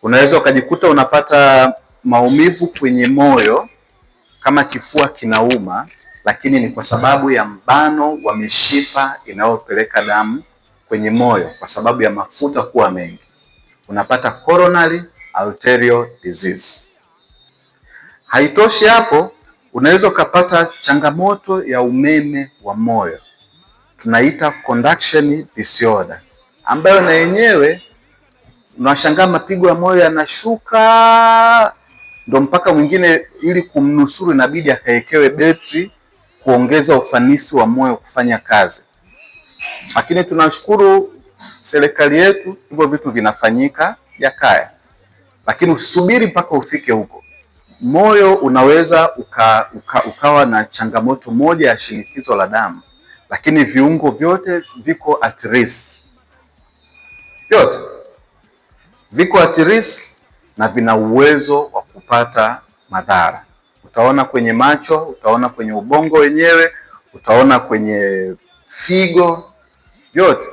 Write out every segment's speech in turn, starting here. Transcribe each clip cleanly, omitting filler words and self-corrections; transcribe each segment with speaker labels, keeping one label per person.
Speaker 1: Unaweza ukajikuta unapata maumivu kwenye moyo kama kifua kinauma, lakini ni kwa sababu ya mbano wa mishipa inayopeleka damu kwenye moyo kwa sababu ya mafuta kuwa mengi. Unapata coronary arterial disease. Haitoshi hapo, unaweza ukapata changamoto ya umeme wa moyo, tunaita conduction disorder, ambayo na yenyewe unashangaa mapigo ya moyo yanashuka, ndo mpaka mwingine ili kumnusuru inabidi akaekewe betri kuongeza ufanisi wa moyo kufanya kazi. Lakini tunashukuru serikali yetu, hivyo vitu vinafanyika Jakaya, lakini usubiri mpaka ufike huko. Moyo unaweza ukawa na changamoto moja ya shinikizo la damu, lakini viungo vyote viko at risk, vyote viko at risk na vina uwezo wa kupata madhara. Utaona kwenye macho, utaona kwenye ubongo wenyewe, utaona kwenye figo, vyote.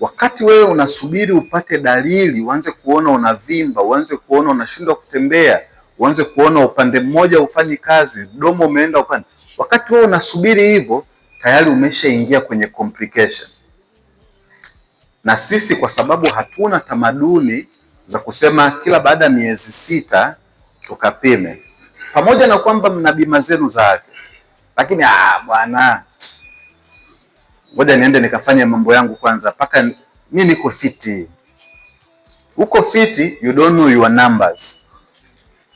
Speaker 1: Wakati wewe unasubiri upate dalili, uanze kuona unavimba, uanze kuona unashindwa kutembea, uanze kuona upande mmoja ufanyi kazi, mdomo umeenda upande. Wakati wewe unasubiri hivyo, tayari umeshaingia kwenye complication. Na sisi kwa sababu hatuna tamaduni za kusema kila baada ya miezi 6 tukapime, pamoja na kwamba mna bima zenu za afya, lakini bwana, ngoja niende nikafanye mambo yangu kwanza mpaka mimi niko fiti. Uko fiti, you don't know your numbers.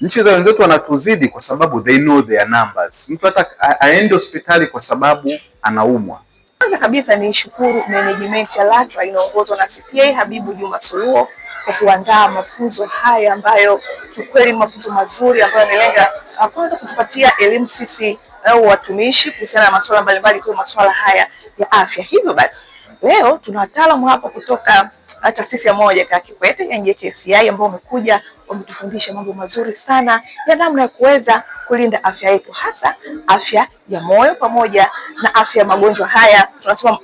Speaker 1: Nchi za wenzetu wanatuzidi kwa sababu they know their numbers. Mtu hata aende hospitali kwa sababu anaumwa.
Speaker 2: Kwanza kabisa ni shukuru management ya LATRA inaongozwa na CPA Habibu Juma Suluo kwa kuandaa mafunzo haya ambayo kikweli mafunzo mazuri ambayo yamelenga kwanza kutupatia elimu sisi au watumishi kuhusiana na masuala mbalimbali kwa masuala haya ya afya. Hivyo basi leo tuna wataalamu hapa kutoka taasisi moja ya Kikwete ya JKCI ambao wamekuja wametufundisha mambo mazuri sana ya namna ya kuweza kulinda afya yetu, hasa afya ya moyo pamoja na afya ya magonjwa haya. Tunasema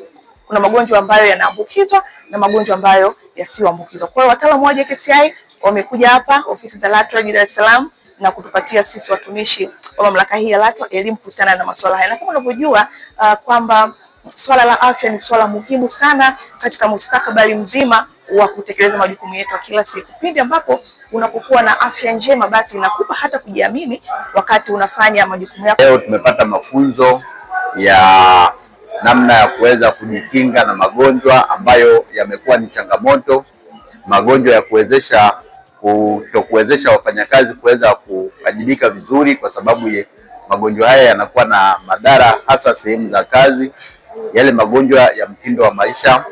Speaker 2: kuna magonjwa ambayo yanaambukizwa na magonjwa ambayo yasiyoambukizwa. Kwa hiyo wataalamu wa JKCI wamekuja hapa ofisi za LATRA Dar es Salaam na kutupatia sisi watumishi wa mamlaka hii ya LATRA elimu kuhusiana na masuala haya. Na kama unavyojua kwamba swala la afya ni swala muhimu sana katika mustakabali mzima wa kutekeleza majukumu yetu kila siku. Pindi ambapo unapokuwa na afya njema, basi inakupa hata kujiamini wakati unafanya majukumu yako.
Speaker 3: Leo tumepata mafunzo ya namna ya kuweza kujikinga na magonjwa ambayo yamekuwa ni changamoto, magonjwa ya kutokuwezesha wafanyakazi kuweza kuwajibika vizuri, kwa sababu magonjwa haya yanakuwa na madhara hasa sehemu za kazi, yale magonjwa ya mtindo wa maisha,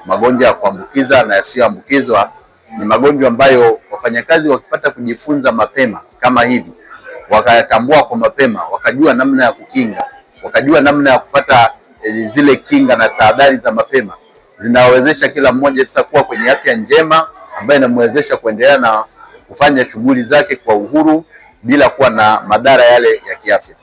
Speaker 3: magonjwa ya kuambukiza na yasiyoambukizwa. Ni magonjwa ambayo wafanyakazi wakipata kujifunza mapema kama hivi, wakayatambua kwa mapema, wakajua namna ya kukinga, wakajua namna ya kupata zile kinga na tahadhari za mapema, zinawezesha kila mmoja sasa kuwa kwenye afya njema ambayo inamwezesha kuendelea na kufanya shughuli zake kwa uhuru bila kuwa na madhara yale ya kiafya.